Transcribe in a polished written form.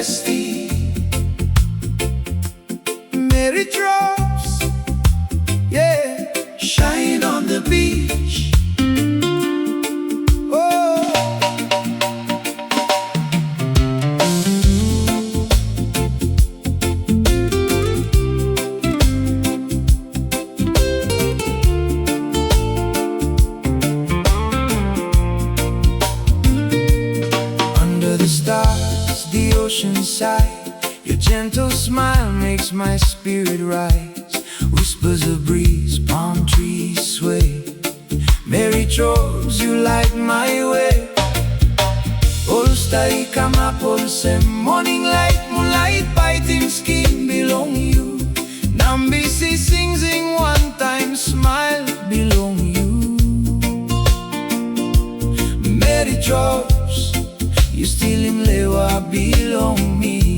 bestie. Meri Trobs, yeah, shine on the beach. Oh, under the stars, the ocean side, your gentle smile makes my spirit rise. Whispers a breeze, palm trees sway. Meri Trobs, you light my way. All-star kama pulse, morning light, moonlight, paitim skin, belong you. Nambisi sing one time, smile, belong you. Meri Trobs, you stilim lewa, belong me.